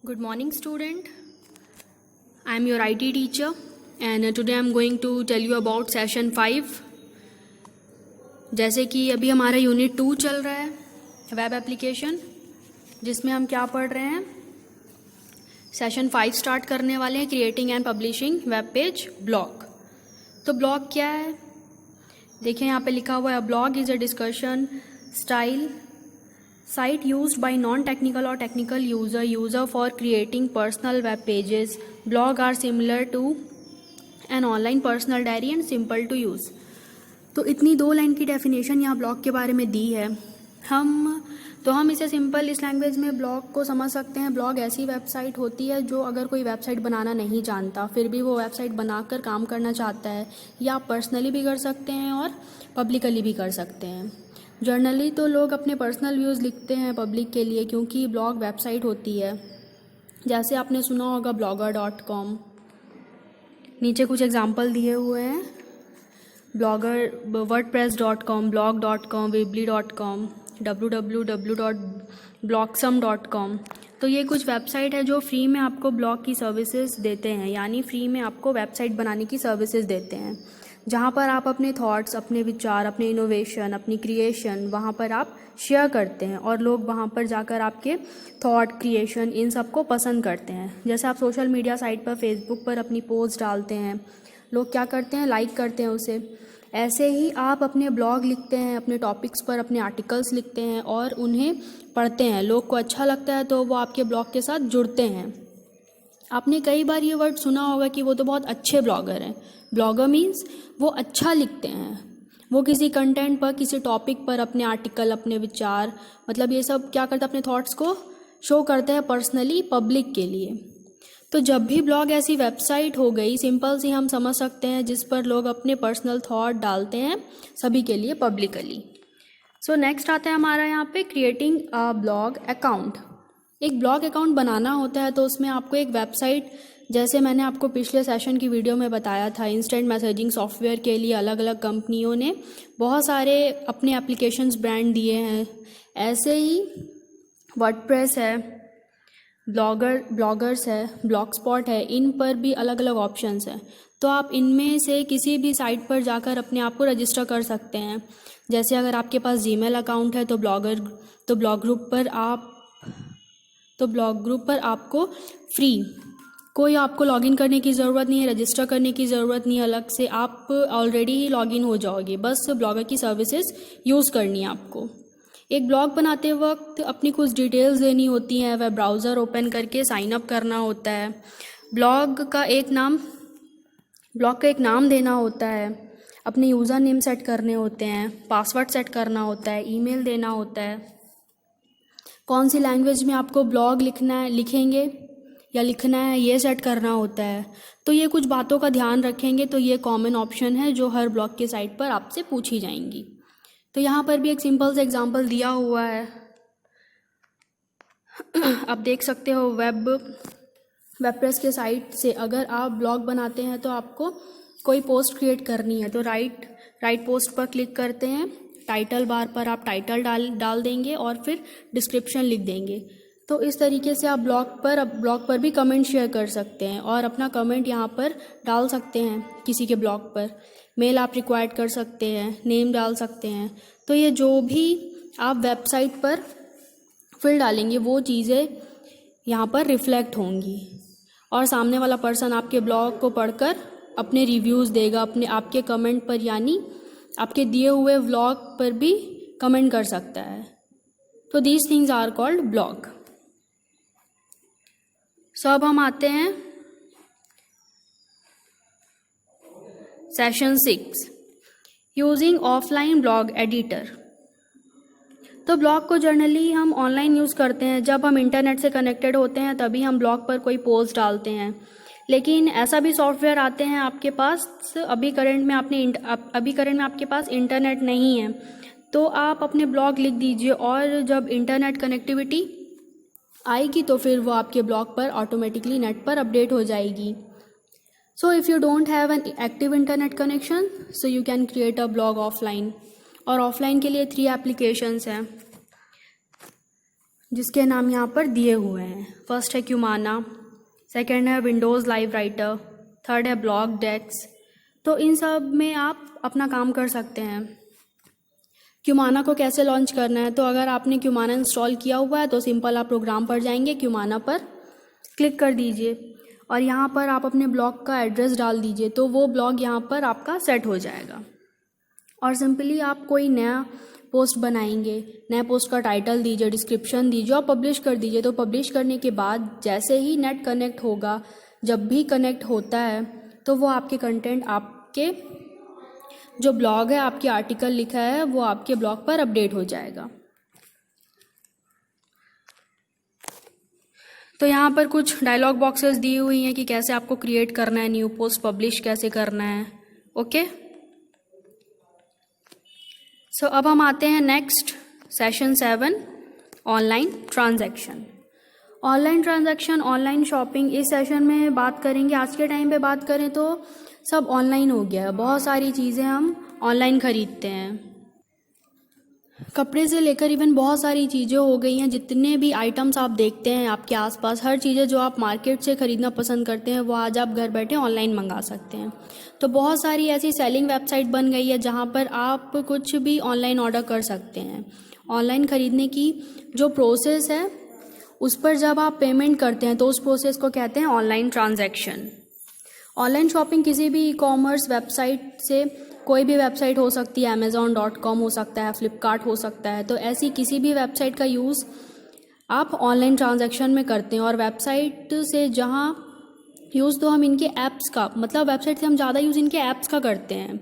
Good morning, student. I am your IT teacher, and today I am going to tell you about session 5. जैसे कि अभी हमारा unit 2 चल रहा है, वेब एप्लीकेशन, जिसमें हम क्या पढ़ रहे हैं, सेशन 5 स्टार्ट करने वाले हैं, creating and publishing web page blog. तो ब्लॉग क्या है? देखिए यहाँ पे लिखा हुआ है, blog is a discussion style site used by non-technical or technical user for creating personal web pages. Blog are similar to an online personal diary and simple to use. तो इतनी 2 लाइन की डेफिनेशन यहाँ blog के बारे में दी है। हम इसे सिंपल इस लैंग्वेज में ब्लॉग को समझ सकते हैं। ब्लॉग ऐसी वेबसाइट होती है जो अगर कोई वेबसाइट बनाना नहीं जानता फिर भी वो वेबसाइट बनाकर काम करना चाहता है, या आप पर्सनली भी कर सकते हैं और पब्लिकली भी कर सकते हैं। जर्नली तो लोग अपने पर्सनल व्यूज़ लिखते हैं पब्लिक के लिए, क्योंकि ब्लॉग वेबसाइट होती है। जैसे आपने सुना होगा blogger.com। नीचे कुछ एग्जांपल दिए हुए हैं, blogger, wordpress.com, blog.com, weebly.com, www.blogsome.com। तो ये कुछ वेबसाइट है जो फ्री में आपको ब्लॉग की सर्विसेज देते हैं, यानी फ्री में आपको वेबसाइट बनाने की सर्विसेज देते हैं, जहाँ पर आप अपने थॉट्स, अपने विचार, अपने इनोवेशन, अपनी क्रिएशन वहाँ पर आप शेयर करते हैं और लोग वहाँ पर जाकर आपके थॉट, क्रिएशन इन सब को पसंद करते हैं। जैसे आप सोशल मीडिया साइट पर, फेसबुक पर अपनी पोस्ट डालते हैं, लोग क्या करते हैं, लाइक करते हैं उसे। ऐसे ही आप अपने ब्लॉग लिखते हैं, अपने टॉपिक्स पर अपने आर्टिकल्स लिखते हैं और उन्हें पढ़ते हैं। लोग को अच्छा लगता है तो वो आपके ब्लॉग के साथ जुड़ते हैं। आपने कई बार ये वर्ड सुना होगा कि वो तो बहुत अच्छे ब्लॉगर हैं। ब्लॉगर मीन्स वो अच्छा लिखते हैं, वो किसी कंटेंट पर, किसी टॉपिक पर अपने आर्टिकल, अपने विचार, मतलब ये सब क्या करते हैं, अपने थॉट्स को शो करते हैं पर्सनली पब्लिक के लिए। तो जब भी ब्लॉग ऐसी वेबसाइट हो गई, सिंपल सी हम समझ सकते हैं, जिस पर लोग अपने पर्सनल थॉट डालते हैं सभी के लिए पब्लिकली। सो नेक्स्ट आता है हमारा यहाँ पे क्रिएटिंग अ ब्लॉग अकाउंट। एक ब्लॉग अकाउंट बनाना होता है तो उसमें आपको एक वेबसाइट, जैसे मैंने आपको पिछले सेशन की वीडियो में बताया था, इंस्टेंट मैसेजिंग सॉफ्टवेयर के लिए अलग अलग कंपनियों ने बहुत सारे अपने एप्लीकेशंस ब्रांड दिए हैं। ऐसे ही वर्डप्रेस है, ब्लॉगर्स है, ब्लॉगस्पॉट है, इन पर भी अलग अलग ऑप्शंस हैं। तो आप इनमें से किसी भी साइट पर जाकर अपने आप को रजिस्टर कर सकते हैं। जैसे अगर आपके पास जीमेल अकाउंट है तो ब्लॉग ग्रुप पर आपको फ्री, कोई आपको लॉगिन करने की ज़रूरत नहीं है, रजिस्टर करने की ज़रूरत नहीं है अलग से, आप ऑलरेडी ही लॉगिन हो जाओगे। बस ब्लॉगर की सर्विसेज यूज़ करनी है आपको। एक ब्लॉग बनाते वक्त अपनी कुछ डिटेल्स देनी होती हैं, वेब ब्राउज़र ओपन करके साइन अप करना होता है, ब्लॉग का एक नाम देना होता है, अपने यूज़र नेम सेट करने होते हैं, पासवर्ड सेट करना होता है, ईमेल देना होता है, कौन सी लैंग्वेज में आपको ब्लॉग लिखना है ये सेट करना होता है। तो ये कुछ बातों का ध्यान रखेंगे तो ये कॉमन ऑप्शन है जो हर ब्लॉग के साइट पर आपसे पूछी जाएंगी। तो यहाँ पर भी एक सिंपल सा एग्जांपल दिया हुआ है, आप देख सकते हो। वेबप्रेस के साइट से अगर आप ब्लॉग बनाते हैं तो आपको कोई पोस्ट क्रिएट करनी है तो राइट पोस्ट पर क्लिक करते हैं, टाइटल बार पर आप टाइटल डाल देंगे और फिर डिस्क्रिप्शन लिख देंगे। तो इस तरीके से आप ब्लॉग पर भी कमेंट शेयर कर सकते हैं और अपना कमेंट यहाँ पर डाल सकते हैं किसी के ब्लॉग पर। मेल आप रिक्वायर्ड कर सकते हैं, नेम डाल सकते हैं। तो ये जो भी आप वेबसाइट पर फिल डालेंगे वो चीज़ें यहाँ पर रिफ्लेक्ट होंगी और सामने वाला पर्सन आपके ब्लॉग को पढ़कर अपने रिव्यूज़ देगा, आपके कमेंट पर, यानी आपके दिए हुए व्लॉग पर भी कमेंट कर सकता है। तो these things are called blog. So अब हम आते हैं session 6, using offline blog editor. तो ब्लॉग को जनरली हम ऑनलाइन यूज़ करते हैं, जब हम इंटरनेट से कनेक्टेड होते हैं तभी हम ब्लॉग पर कोई पोस्ट डालते हैं। लेकिन ऐसा भी सॉफ्टवेयर आते हैं आपके पास, अभी करंट में आपके पास इंटरनेट नहीं है तो आप अपने ब्लॉग लिख दीजिए और जब इंटरनेट कनेक्टिविटी आएगी तो फिर वो आपके ब्लॉग पर ऑटोमेटिकली नेट पर अपडेट हो जाएगी। So if you don't have an active internet connection so you can create a blog offline. और ऑफलाइन के लिए 3 एप्लीकेशंस हैं जिसके नाम यहाँ पर दिए हुए हैं। फर्स्ट है क्यूमाना, सेकंड है विंडोज़ लाइव राइटर, थर्ड है ब्लॉग डेस्क। तो इन सब में आप अपना काम कर सकते हैं। क्यूमाना को कैसे लॉन्च करना है, तो अगर आपने क्यूमाना इंस्टॉल किया हुआ है तो सिंपल आप प्रोग्राम पर जाएंगे, क्यूमाना पर क्लिक कर दीजिए और यहाँ पर आप अपने ब्लॉग का एड्रेस डाल दीजिए, तो वो ब्लॉग यहाँ पर आपका सेट हो जाएगा। और सिंपली आप कोई नया पोस्ट बनाएंगे, नए पोस्ट का टाइटल दीजिए, डिस्क्रिप्शन दीजिए और पब्लिश कर दीजिए। तो पब्लिश करने के बाद जैसे ही नेट कनेक्ट होगा, जब भी कनेक्ट होता है, तो वो आपके कंटेंट, आपके जो ब्लॉग है, आपके आर्टिकल लिखा है, वो आपके ब्लॉग पर अपडेट हो जाएगा। तो यहाँ पर कुछ डायलॉग बॉक्सेस दी हुई हैं कि कैसे आपको क्रिएट करना है, न्यू पोस्ट पब्लिश कैसे करना है। ओके, सो अब हम आते हैं next session 7, online transaction. Online transaction, online shopping, इस सेशन में बात करेंगे। आज के टाइम पे बात करें तो सब ऑनलाइन हो गया है, बहुत सारी चीज़ें हम ऑनलाइन खरीदते हैं। कपड़े से लेकर इवन बहुत सारी चीज़ें हो गई हैं। जितने भी आइटम्स आप देखते हैं आपके आसपास, हर चीज़ें जो आप मार्केट से ख़रीदना पसंद करते हैं, वो आज आप घर बैठे ऑनलाइन मंगा सकते हैं। तो बहुत सारी ऐसी सेलिंग वेबसाइट बन गई है जहाँ पर आप कुछ भी ऑनलाइन ऑर्डर कर सकते हैं। ऑनलाइन ख़रीदने की जो प्रोसेस है, उस पर जब आप पेमेंट करते हैं तो उस प्रोसेस को कहते हैं ऑनलाइन ट्रांजैक्शन। ऑनलाइन शॉपिंग किसी भी ई कॉमर्स वेबसाइट से, कोई भी वेबसाइट हो सकती है, amazon.com हो सकता है, फ्लिपकार्ट हो सकता है। तो ऐसी किसी भी वेबसाइट का यूज़ आप ऑनलाइन ट्रांजैक्शन में करते हैं। और वेबसाइट से जहाँ यूज़ तो हम इनके ऐप्स का, मतलब वेबसाइट से हम ज़्यादा यूज़ इनके ऐप्स का करते हैं।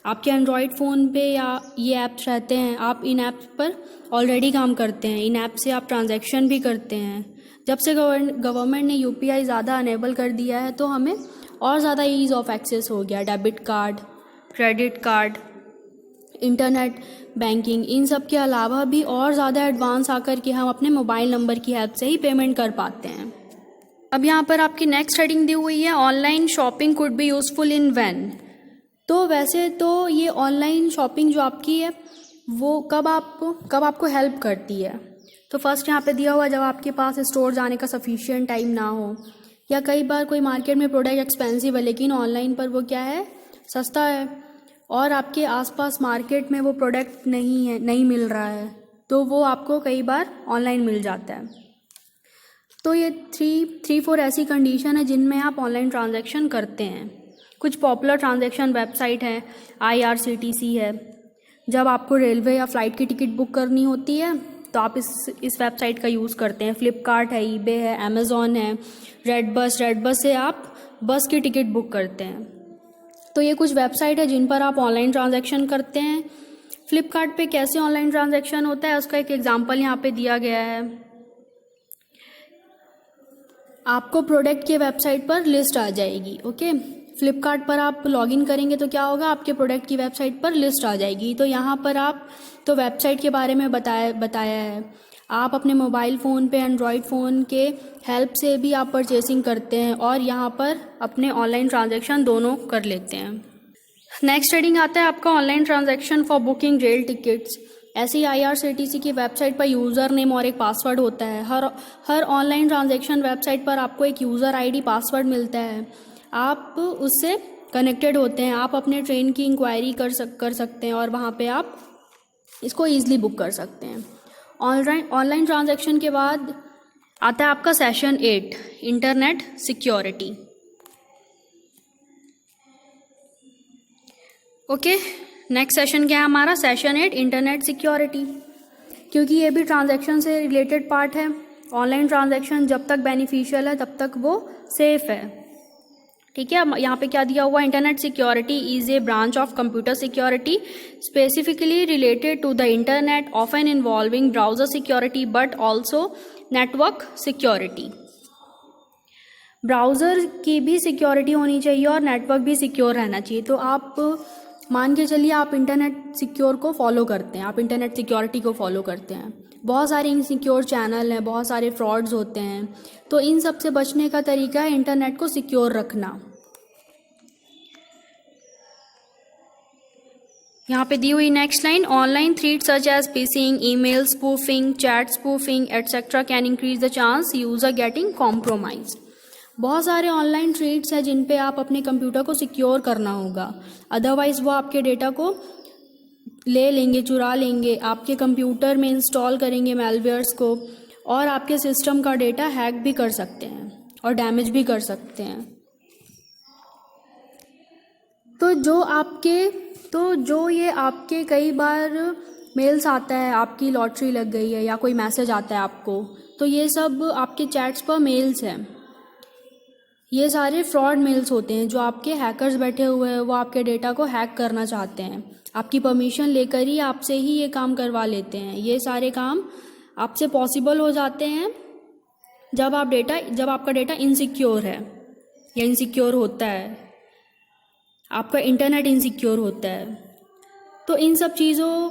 आपके एंड्रॉयड फ़ोन पे या ये ऐप्स रहते हैं, आप इन ऐप्स पर ऑलरेडी काम करते हैं, इन ऐप से आप ट्रांजैक्शन भी करते हैं। जब से गवर्नमेंट ने UPI ज़्यादा अनेबल कर दिया है तो हमें और ज़्यादा ईज़ ऑफ एक्सेस हो गया। Debit card, credit card, internet banking, इन सब के अलावा भी और ज़्यादा एडवांस आकर के हम अपने मोबाइल नंबर की हेल्प से ही पेमेंट कर पाते हैं। अब यहाँ पर आपकी नेक्स्ट हेडिंग दी हुई है, online shopping could be useful in when. तो वैसे तो ये ऑनलाइन शॉपिंग जो आपकी है, वो कब आपको हेल्प करती है। तो फर्स्ट यहाँ पे दिया हुआ, जब आपके पास स्टोर जाने का सफिशिएंट टाइम ना हो, या कई बार कोई मार्केट में प्रोडक्ट एक्सपेंसिव है लेकिन ऑनलाइन पर वो क्या है, सस्ता है, और आपके आसपास मार्केट में वो प्रोडक्ट नहीं मिल रहा है, तो वो आपको कई बार ऑनलाइन मिल जाता है। तो ये 3-4 ऐसी कंडीशन है जिनमें आप ऑनलाइन ट्रांजैक्शन करते हैं। कुछ पॉपुलर ट्रांजैक्शन वेबसाइट है, IRCTC है। जब आपको रेलवे या फ्लाइट की टिकट बुक करनी होती है तो आप इस वेबसाइट का यूज़ करते हैं। फ्लिपकार्ट है, ईबे है, अमेज़ॉन है, रेडबस से आप बस की टिकट बुक करते हैं। तो ये कुछ वेबसाइट है जिन पर आप ऑनलाइन ट्रांजैक्शन करते हैं। फ्लिपकार्ट पे कैसे ऑनलाइन ट्रांजैक्शन होता है, उसका एक एग्जांपल यहाँ पे दिया गया है। आपको प्रोडक्ट के वेबसाइट पर लिस्ट आ जाएगी। ओके, फ्लिपकार्ट पर आप लॉगिन करेंगे तो क्या होगा, आपके प्रोडक्ट की वेबसाइट पर लिस्ट आ जाएगी। तो यहाँ पर आप तो वेबसाइट के बारे में बताया है। आप अपने मोबाइल फ़ोन पे, एंड्रॉयड फ़ोन के हेल्प से भी आप परचेसिंग करते हैं और यहाँ पर अपने ऑनलाइन ट्रांजैक्शन दोनों कर लेते हैं। नेक्स्ट हेडिंग आता है आपका, online transaction for booking rail tickets. ऐसी IRCTC की वेबसाइट पर यूज़र नेम और एक पासवर्ड होता है। हर ऑनलाइन ट्रांजैक्शन वेबसाइट पर आपको एक यूज़र ID पासवर्ड मिलता है। आप उससे कनेक्टेड होते हैं। आप अपने ट्रेन की इंक्वायरी कर सकते हैं और वहाँ पे आप इसको ईजिली बुक कर सकते हैं। ऑनलाइन ट्रांजैक्शन के बाद आता है आपका session 8, internet security. Okay, next session क्या है हमारा, सेशन 8, इंटरनेट सिक्योरिटी। क्योंकि ये भी ट्रांजैक्शन से रिलेटेड पार्ट है। ऑनलाइन ट्रांजैक्शन जब तक बेनिफिशियल है तब तक वो सेफ है। ठीक है, यहाँ पे क्या दिया हुआ, internet security is a branch of computer security specifically related to the internet, often involving browser security but also network security. Browser की भी सिक्योरिटी होनी चाहिए और नेटवर्क भी सिक्योर रहना चाहिए। तो आप मान के चलिए आप इंटरनेट सिक्योर को फॉलो करते हैं, आप इंटरनेट सिक्योरिटी को फॉलो करते हैं। बहुत सारे इनसिक्योर चैनल हैं, बहुत सारे फ्रॉड्स होते हैं। तो इन सब से बचने का तरीका है इंटरनेट को सिक्योर रखना। यहाँ पे दी हुई next line, online threat such as phishing, email spoofing, chat spoofing etcetera can increase the chance user getting compromise. बहुत सारे ऑनलाइन थ्रेट्स हैं जिन पे आप अपने कंप्यूटर को सिक्योर करना होगा, अदरवाइज़ वो आपके डेटा को ले लेंगे, चुरा लेंगे, आपके कंप्यूटर में इंस्टॉल करेंगे मैलवेयर्स को और आपके सिस्टम का डेटा हैक भी कर सकते हैं और डैमेज भी कर सकते हैं। तो ये आपके कई बार मेल्स आता है, आपकी लॉटरी लग गई है या कोई मैसेज आता है आपको, तो ये सब आपके चैट्स पर मेल्स हैं। ये सारे फ्रॉड मेल्स होते हैं जो आपके हैकर्स बैठे हुए हैं, वो आपके डेटा को हैक करना चाहते हैं, आपकी परमिशन लेकर ही आपसे ही ये काम करवा लेते हैं। ये सारे काम आपसे पॉसिबल हो जाते हैं जब आपका डेटा इनसिक्योर है या इनसिक्योर होता है, आपका इंटरनेट इनसिक्योर होता है। तो इन सब चीज़ों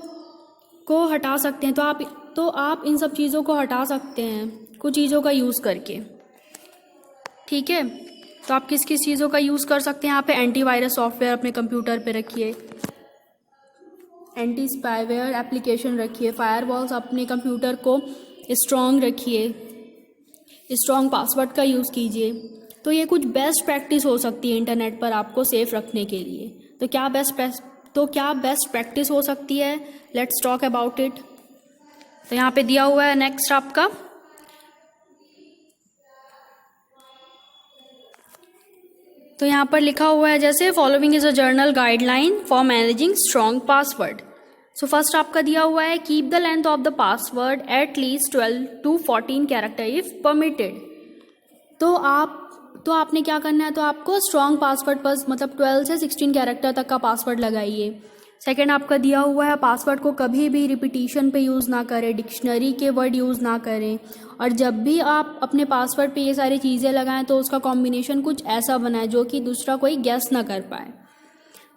को हटा सकते हैं, तो आप इन सब चीज़ों को हटा सकते हैं कुछ चीज़ों का यूज़ करके। ठीक है, तो आप किस किस चीज़ों का यूज़ कर सकते हैं। यहाँ पे एंटीवायरस सॉफ्टवेयर अपने कंप्यूटर पे रखिए, एंटी स्पाईवेयर एप्लीकेशन रखिए, फायरवॉल्स अपने कंप्यूटर को स्ट्रॉन्ग रखिए, स्ट्रॉन्ग पासवर्ड का यूज़ कीजिए। तो ये कुछ बेस्ट प्रैक्टिस हो सकती है इंटरनेट पर आपको सेफ रखने के लिए। तो क्या बेस्ट प्रैक्टिस हो सकती है, लेट्स टॉक अबाउट इट। तो यहाँ पे दिया हुआ है नेक्स्ट आपका, तो यहाँ पर लिखा हुआ है जैसे following is a journal guideline for managing strong password. So first आपका दिया हुआ है keep the length of the password at least 12 to 14 character if permitted. तो आपने क्या करना है, तो आपको स्ट्रॉन्ग पासवर्ड पर मतलब 12 से 16 कैरेक्टर तक का पासवर्ड लगाइए। सेकेंड आपका दिया हुआ है पासवर्ड को कभी भी रिपीटिशन पे यूज़ ना करें, डिक्शनरी के वर्ड यूज़ ना करें, और जब भी आप अपने पासवर्ड पे ये सारी चीज़ें लगाएं तो उसका कॉम्बिनेशन कुछ ऐसा बनाए जो कि दूसरा कोई गेस ना कर पाए।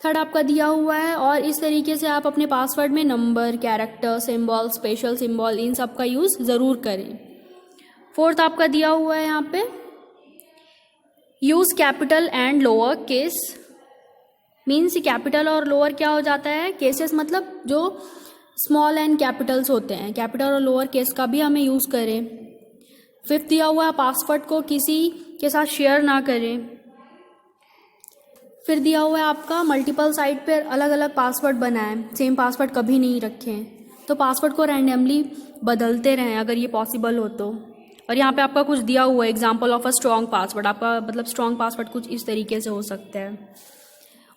थर्ड आपका दिया हुआ है और इस तरीके से आप अपने पासवर्ड में number, character, symbol, special symbol इन सब का यूज़ ज़रूर करें। फोर्थ आपका दिया हुआ है यहाँ पे use capital and lower case. Means capital और लोअर क्या हो जाता है, केसेस मतलब जो स्मॉल एंड कैपिटल्स होते हैं, कैपिटल और लोअर केस का भी हमें यूज़ करें। फिफ्थ दिया हुआ है पासवर्ड को किसी के साथ शेयर ना करें। फिर दिया हुआ है आपका मल्टीपल साइट पर अलग अलग पासवर्ड बनाएं, सेम पासवर्ड कभी नहीं रखें। तो पासवर्ड को रैंडमली बदलते रहें अगर ये पॉसिबल हो तो। और यहाँ पे आपका कुछ दिया हुआ है example of a strong password, आपका मतलब स्ट्रॉन्ग पासवर्ड कुछ इस तरीके से हो सकता है।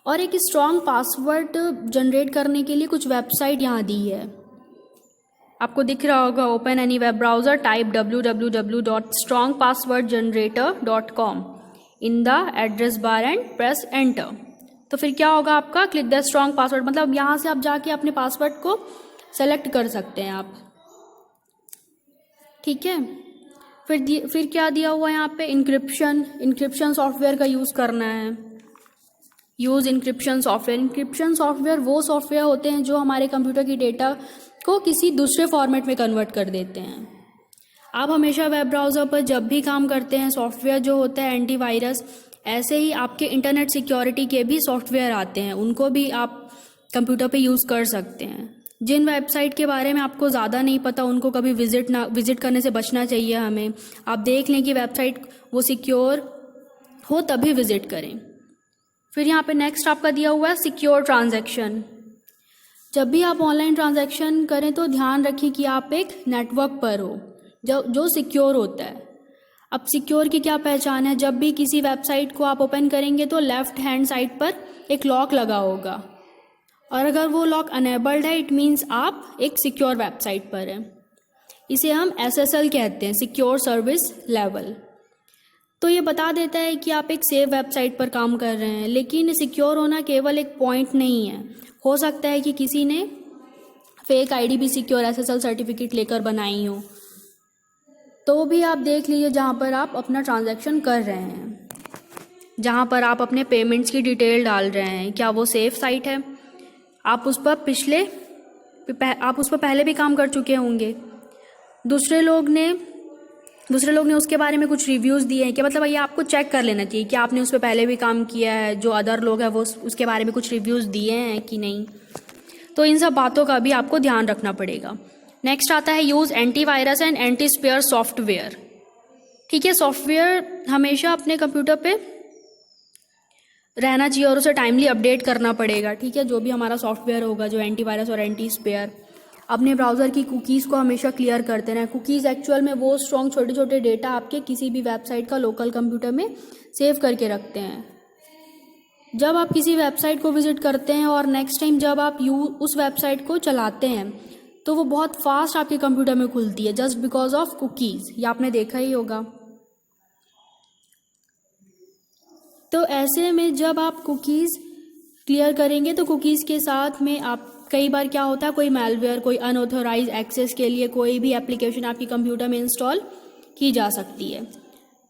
और एक स्ट्रॉन्ग पासवर्ड जनरेट करने के लिए कुछ वेबसाइट यहाँ दी है, आपको दिख रहा होगा, open any web browser, type www.strongpasswordgenerator.com in the address bar and press enter. तो फिर क्या होगा आपका, क्लिक द स्ट्रॉन्ग पासवर्ड, मतलब यहाँ से आप जाके अपने पासवर्ड को सेलेक्ट कर सकते हैं आप। ठीक है, फिर क्या दिया हुआ है यहाँ पे, इंक्रिप्शन सॉफ्टवेयर का यूज़ करना है। यूज़ इंक्रिप्शन सॉफ्टवेयर वो सॉफ्टवेयर होते हैं जो हमारे कंप्यूटर की डेटा को किसी दूसरे फॉर्मेट में कन्वर्ट कर देते हैं। आप हमेशा वेब ब्राउज़र पर जब भी काम करते हैं सॉफ्टवेयर जो होता है एंटीवायरस, ऐसे ही आपके इंटरनेट सिक्योरिटी के भी सॉफ्टवेयर आते हैं, उनको भी आप कंप्यूटर पे यूज़ कर सकते हैं। जिन वेबसाइट के बारे में आपको ज़्यादा नहीं पता उनको कभी विजिट करने से बचना चाहिए हमें। आप देख लें कि वेबसाइट वो सिक्योर हो तभी विजिट करें। फिर यहाँ पे नेक्स्ट आपका दिया हुआ है सिक्योर ट्रांजैक्शन। जब भी आप ऑनलाइन ट्रांजैक्शन करें तो ध्यान रखिए कि आप एक नेटवर्क पर हो जो सिक्योर होता है। अब सिक्योर की क्या पहचान है, जब भी किसी वेबसाइट को आप ओपन करेंगे तो लेफ्ट हैंड साइड पर एक लॉक लगा होगा, और अगर वो लॉक अनेबल्ड है इट मीन्स आप एक सिक्योर वेबसाइट पर हैं। इसे हम SSL कहते हैं, सिक्योर सर्विस लेवल। तो ये बता देता है कि आप एक सेफ वेबसाइट पर काम कर रहे हैं। लेकिन सिक्योर होना केवल एक पॉइंट नहीं है, हो सकता है कि किसी ने फेक आईडी भी सिक्योर SSL सर्टिफिकेट लेकर बनाई हो, तो भी आप देख लीजिए जहाँ पर आप अपना ट्रांजैक्शन कर रहे हैं, जहाँ पर आप अपने पेमेंट्स की डिटेल डाल रहे हैं, क्या वो सेफ साइट है। आप उस पर पहले भी काम कर चुके होंगे, दूसरे लोग ने उसके बारे में कुछ रिव्यूज़ दिए हैं कि मतलब ये आपको चेक कर लेना चाहिए कि आपने उस पर पहले भी काम किया है, जो अदर लोग हैं वो उसके बारे में कुछ रिव्यूज़ दिए हैं कि नहीं। तो इन सब बातों का भी आपको ध्यान रखना पड़ेगा। नेक्स्ट आता है use antivirus and anti spare software. ठीक है, सॉफ्टवेयर हमेशा अपने कंप्यूटर पे रहना चाहिए और उसे टाइमली अपडेट करना पड़ेगा। ठीक है, जो भी हमारा सॉफ्टवेयर होगा, जो एंटीवायरस और एंटी स्पेयर, अपने ब्राउज़र की कुकीज़ को हमेशा क्लियर करते रहें। कुकीज़ एक्चुअल में वो स्ट्रॉन्ग छोटे छोटे डेटा आपके किसी भी वेबसाइट का लोकल कंप्यूटर में सेव करके रखते हैं। जब आप किसी वेबसाइट को विजिट करते हैं और नेक्स्ट टाइम जब आप उस वेबसाइट को चलाते हैं तो वो बहुत फास्ट आपके कंप्यूटर में खुलती है, जस्ट बिकॉज ऑफ कुकीज़। ये आपने देखा ही होगा। तो ऐसे में जब आप कुकीज़ क्लियर करेंगे तो कुकीज़ के साथ में आप कई बार क्या होता है, कोई मैलवेयर, कोई अनऑथोराइज एक्सेस के लिए कोई भी एप्लीकेशन आपके कंप्यूटर में इंस्टॉल की जा सकती है।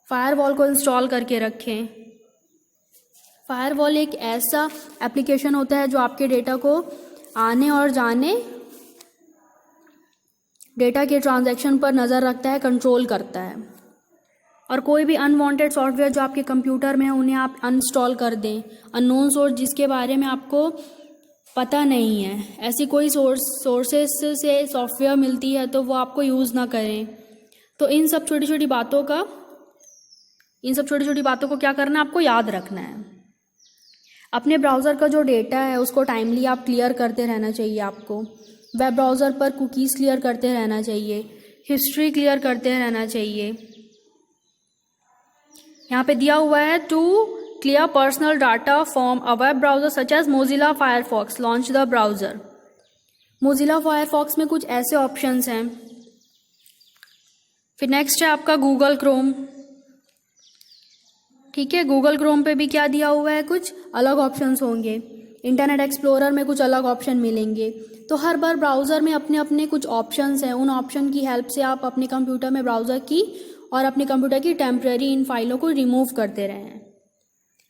फायरवॉल को इंस्टॉल करके रखें। फायरवॉल एक ऐसा एप्लीकेशन होता है जो आपके डेटा को आने और जाने, डेटा के ट्रांजैक्शन पर नज़र रखता है, कंट्रोल करता है। और कोई भी अनवांटेड सॉफ्टवेयर जो आपके कंप्यूटर में है उन्हें आप अनइंस्टॉल कर दें। अननोन सोर्स जिसके बारे में आपको पता नहीं है, ऐसी कोई सोर्सेस से सॉफ्टवेयर मिलती है तो वो आपको यूज़ ना करें। तो इन सब छोटी छोटी बातों को क्या करना है, आपको याद रखना है। अपने ब्राउज़र का जो डेटा है उसको टाइमली आप क्लियर करते रहना चाहिए। आपको वेब ब्राउज़र पर कुकीज़ क्लियर करते रहना चाहिए, हिस्ट्री क्लियर करते रहना चाहिए। यहाँ पे दिया हुआ है to clear personal data from a web browser such as Mozilla Firefox launch the browser. Mozilla Firefox में कुछ ऐसे ऑप्शंस हैं। फिर नेक्स्ट है आपका गूगल क्रोम। ठीक है, गूगल क्रोम पे भी क्या दिया हुआ है, कुछ अलग ऑप्शंस होंगे। इंटरनेट एक्सप्लोरर में कुछ अलग ऑप्शन मिलेंगे। तो हर बार ब्राउज़र में अपने अपने कुछ ऑप्शंस हैं, उन ऑप्शन की हेल्प से आप अपने कंप्यूटर में ब्राउज़र की और अपने कंप्यूटर की टेम्परेरी इन फाइलों को रिमूव करते रहें।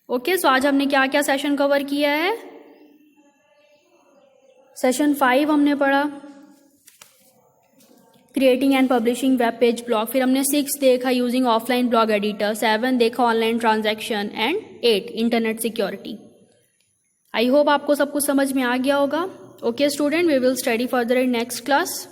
ओके, सो आज हमने क्या क्या सेशन कवर किया है। सेशन 5 हमने पढ़ा creating and publishing web page blog. फिर हमने 6 देखा यूजिंग ऑफलाइन ब्लॉग एडिटर, 7 देखा online transaction and 8 internet security. I hope आपको सब कुछ समझ में आ गया होगा। Okay student, we will study further in next class.